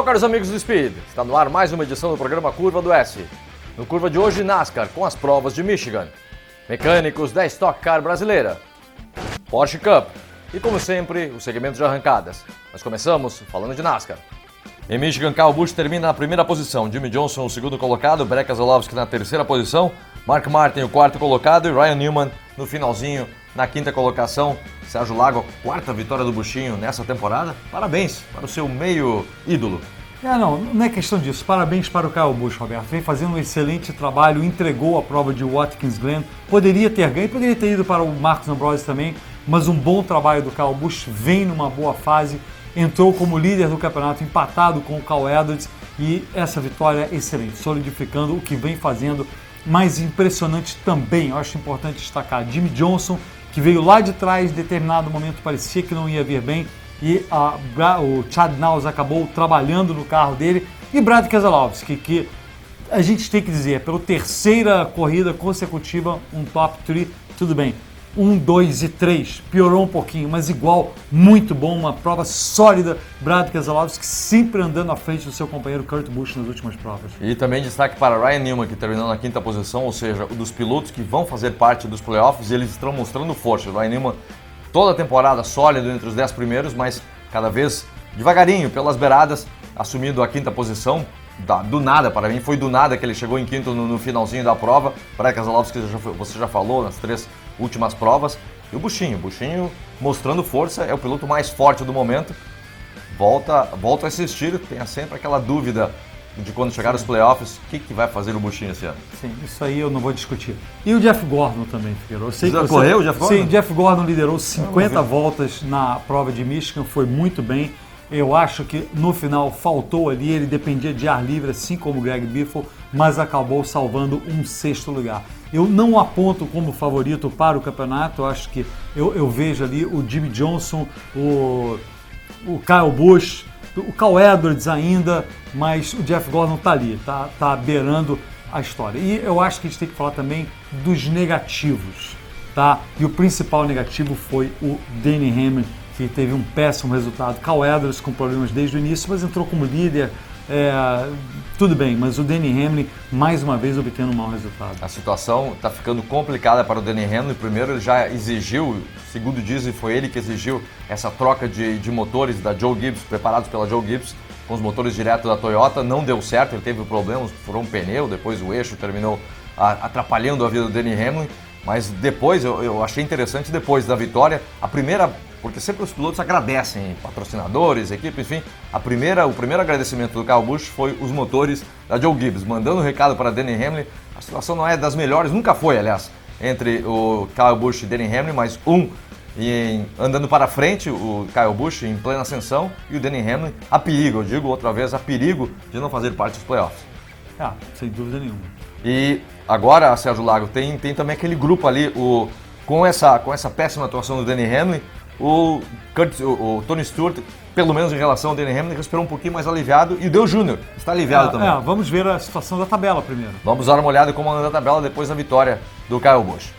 caros amigos do Speed, está no ar mais uma edição do programa Curva do S. No Curva de hoje, NASCAR com as provas de Michigan, mecânicos da Stock Car brasileira, Porsche Cup e, como sempre, o segmento de arrancadas. Nós começamos falando de NASCAR. Em Michigan, Kyle Busch termina na primeira posição, Jimmie Johnson o segundo colocado, Brad Keselowski na terceira posição, Mark Martin o quarto colocado e Ryan Newman no finalzinho na quinta colocação. Sérgio Lago, a quarta vitória do Buschinho nessa temporada. Parabéns para o seu meio ídolo. Não é questão disso. Parabéns para o Kyle Busch, Roberto. Vem fazendo um excelente trabalho, entregou a prova de Watkins Glen. Poderia ter ganho, poderia ter ido para o Marcos Ambrose também, mas um bom trabalho do Kyle Busch, vem numa boa fase, entrou como líder do campeonato, empatado com o Cal Edwards, e essa vitória é excelente, solidificando o que vem fazendo. Mais impressionante também, eu acho importante destacar, Jimmie Johnson, que veio lá de trás, em determinado momento parecia que não ia vir bem, e o Chad Knaus acabou trabalhando no carro dele, e Brad Keselowski, que a gente tem que dizer, pela terceira corrida consecutiva, um top 3, tudo bem, 1, 2 e 3, piorou um pouquinho, mas igual, muito bom, uma prova sólida, Brad Keselowski sempre andando à frente do seu companheiro Kurt Busch nas últimas provas. E também destaque para Ryan Newman, que terminou na quinta posição, ou seja, um dos pilotos que vão fazer parte dos playoffs, eles estão mostrando força. O Ryan Newman, toda a temporada sólido entre os 10 primeiros, mas cada vez devagarinho, pelas beiradas, assumindo a quinta posição. Do nada, para mim, foi do nada que ele chegou em quinto no finalzinho da prova. Brad Keselowski, você já falou nas 3 últimas provas. E o Buschinho mostrando força, é o piloto mais forte do momento. Volta a assistir, tem sempre aquela dúvida de quando chegar os playoffs, o que vai fazer o Buschinho esse ano? Sim, isso aí eu não vou discutir. E o Jeff Gordon também, Figueiredo. Correu o Jeff Gordon? Sim, Jeff Gordon liderou 50 voltas na prova de Michigan, foi muito bem. Eu acho que no final faltou ali, ele dependia de ar livre, assim como o Greg Biffle, mas acabou salvando um 6º lugar. Eu não aponto como favorito para o campeonato, eu acho que eu vejo ali o Jimmie Johnson, o Kyle Busch, o Cal Edwards ainda, mas o Jeff Gordon está ali, tá beirando a história. E eu acho que a gente tem que falar também dos negativos, tá? E o principal negativo foi o Denny Hamlin, que teve um péssimo resultado. Cal Edwards com problemas desde o início, mas entrou como líder. Tudo bem, mas o Denny Hamlin, mais uma vez, obtendo um mau resultado. A situação está ficando complicada para o Denny Hamlin. Primeiro, ele já exigiu, segundo dizem, foi ele que exigiu essa troca de motores da Joe Gibbs, preparados pela Joe Gibbs, com os motores direto da Toyota. Não deu certo, ele teve problemas, furou um pneu, depois o eixo terminou atrapalhando a vida do Denny Hamlin. Mas depois, eu achei interessante, depois da vitória, a primeira... Porque sempre os pilotos agradecem, patrocinadores, equipe, enfim. O primeiro agradecimento do Kyle Busch foi os motores da Joe Gibbs, mandando um recado para Denny Hamlin. A situação não é das melhores, nunca foi, aliás, entre o Kyle Busch e Denny Hamlin, mas andando para frente, o Kyle Busch em plena ascensão, e o Denny Hamlin a perigo, eu digo outra vez, a perigo de não fazer parte dos playoffs. Sem dúvida nenhuma. E agora, Sérgio Lago, tem também aquele grupo ali, com essa péssima atuação do Denny Hamlin, o Tony Stewart, pelo menos em relação ao Denny Hamlin, respirou um pouquinho mais aliviado, e o Dale Jr. está aliviado também. Vamos ver a situação da tabela primeiro. Vamos dar uma olhada em como anda a tabela depois da vitória do Kyle Busch.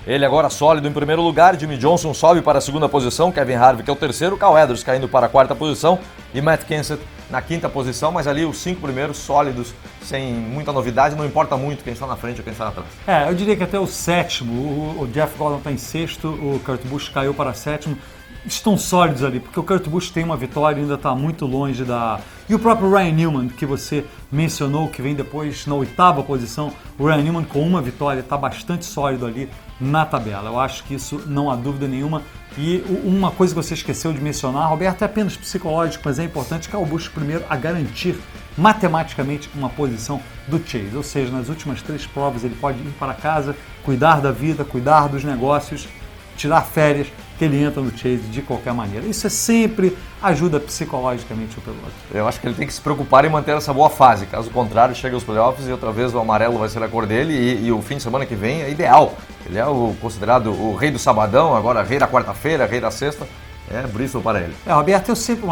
Ele agora sólido em primeiro lugar, Jimmie Johnson sobe para a segunda posição, Kevin Harvick é o terceiro, Cal Edwards caindo para a quarta posição e Matt Kenseth na quinta posição, mas ali os 5 primeiros sólidos, sem muita novidade, não importa muito quem está na frente ou quem está atrás. Eu diria que até o sétimo, o Jeff Gordon está em sexto, o Kurt Busch caiu para sétimo, estão sólidos ali, porque o Kurt Busch tem uma vitória e ainda está muito longe da... E o próprio Ryan Newman, que você mencionou, que vem depois na 8ª posição, o Ryan Newman com uma vitória está bastante sólido ali na tabela. Eu acho que isso não há dúvida nenhuma. E uma coisa que você esqueceu de mencionar, Roberto, é apenas psicológico, mas é importante que o Busch primeiro a garantir matematicamente uma posição do Chase. Ou seja, nas últimas 3 provas ele pode ir para casa, cuidar da vida, cuidar dos negócios, tirar férias, que ele entra no Chase de qualquer maneira. Isso sempre ajuda psicologicamente o piloto. Eu acho que ele tem que se preocupar em manter essa boa fase. Caso contrário, chega aos playoffs e outra vez o amarelo vai ser a cor dele e o fim de semana que vem é ideal. Ele é considerado o rei do sabadão, agora rei da quarta-feira, rei da sexta. É Bristol para ele. Roberto, eu sempre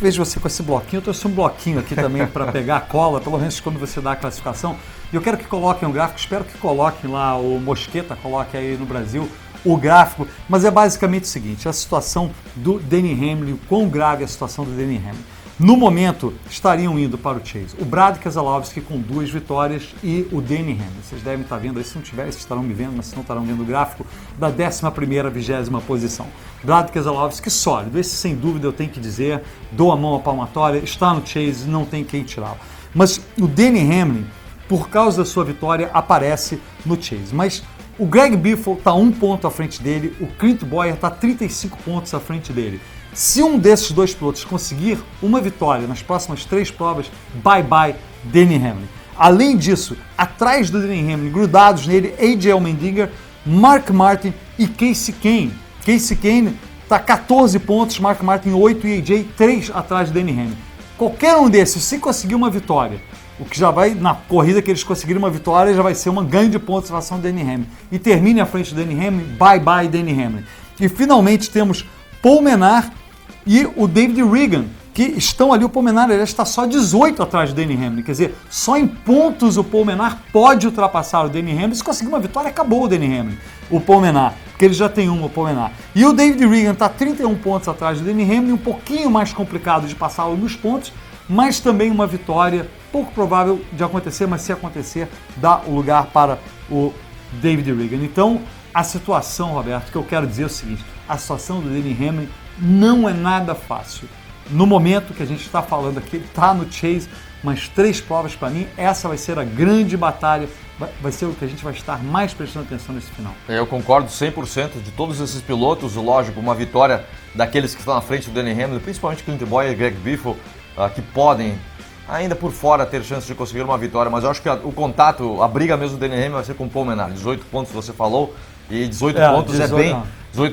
vejo você com esse bloquinho, eu trouxe um bloquinho aqui também para pegar a cola, pelo menos quando você dá a classificação. E eu quero que coloquem um gráfico, espero que coloquem lá o Mosqueta, coloque aí no Brasil o gráfico, mas é basicamente o seguinte, a situação do Denny Hamlin, quão grave é a situação do Denny Hamlin. no momento, estariam indo para o Chase o Brad Keselowski com 2 vitórias e o Denny Hamlin. Vocês devem estar vendo aí, se não tiver, vocês estarão me vendo, mas se não estarão vendo o gráfico da 11ª, 20ª posição. Brad Keselowski sólido, esse sem dúvida eu tenho que dizer, dou a mão à palmatória, está no Chase, não tem quem tirá-lo. Mas o Denny Hamlin, por causa da sua vitória, aparece no Chase. Mas o Greg Biffle está 1 ponto à frente dele, o Clint Bowyer está 35 pontos à frente dele. Se um desses 2 pilotos conseguir uma vitória nas próximas 3 provas, bye-bye Denny Hamlin. Além disso, atrás do Denny Hamlin, grudados nele, AJ Allmendinger, Mark Martin e Casey Kane. Casey Kane está 14 pontos, Mark Martin 8 e AJ 3 atrás do Denny Hamlin. Qualquer um desses, se conseguir uma vitória, o que já vai, na corrida que eles conseguirem uma vitória, já vai ser uma ganho de pontos em relação ao Denny Hamlin. E termine à frente do Denny Hamlin, bye-bye Denny Hamlin. E finalmente temos Paul Menard e o David Regan, que estão ali, o Paul Menard ele está só 18 atrás do Denny Hamlin, quer dizer, só em pontos o Paul Menard pode ultrapassar o Denny Hamlin, se conseguir uma vitória, acabou o Denny Hamlin, o Paul Menard, porque ele já tem o Paul Menard. E o David Regan está 31 pontos atrás do Denny Hamlin, um pouquinho mais complicado de passá-lo nos pontos, mas também uma vitória pouco provável de acontecer, mas se acontecer, dá o lugar para o David Regan. Então, a situação, Roberto, que eu quero dizer é o seguinte, a situação do Denny Hamlin não é nada fácil. No momento que a gente está falando aqui, ele está no Chase, mas 3 provas para mim, essa vai ser a grande batalha, vai ser o que a gente vai estar mais prestando atenção nesse final. Eu concordo 100% de todos esses pilotos, lógico, uma vitória daqueles que estão na frente do Denny Hamlin, principalmente Clint Bowyer e Greg Biffle, que podem ainda por fora ter chance de conseguir uma vitória, mas eu acho que o contato, a briga mesmo do Denny Hamlin vai ser com o Paul Menard. 18 pontos você falou, e 18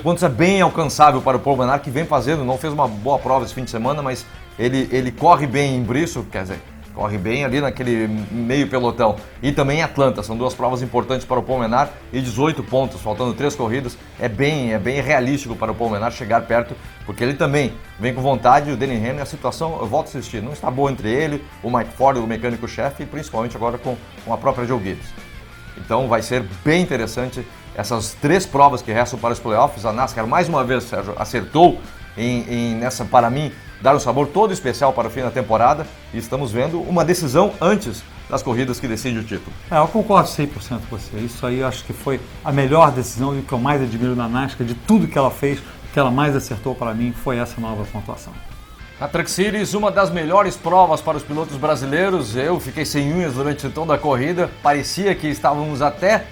pontos é bem alcançável para o Paul Menard, que vem fazendo, não fez uma boa prova esse fim de semana, mas ele corre bem em Bristol, quer dizer, corre bem ali naquele meio pelotão. E também em Atlanta, são 2 provas importantes para o Paul Menard, e 18 pontos, faltando 3 corridas, é bem realístico para o Paul Menard chegar perto, porque ele também vem com vontade. O Denny Hamlin, a situação, eu volto a assistir, não está boa entre ele, o Mike Ford, o mecânico-chefe, e principalmente agora com a própria Joe Gibbs. Então vai ser bem interessante essas 3 provas que restam para os playoffs. A NASCAR, mais uma vez, Sérgio, acertou nessa, para mim, dar um sabor todo especial para o fim da temporada, e estamos vendo uma decisão antes das corridas que decidem o título. Eu concordo 100% com você. Isso aí eu acho que foi a melhor decisão e o que eu mais admiro na NASCAR, de tudo que ela fez, o que ela mais acertou para mim foi essa nova pontuação. A Truck Series, uma das melhores provas para os pilotos brasileiros. Eu fiquei sem unhas durante toda a corrida, parecia que estávamos até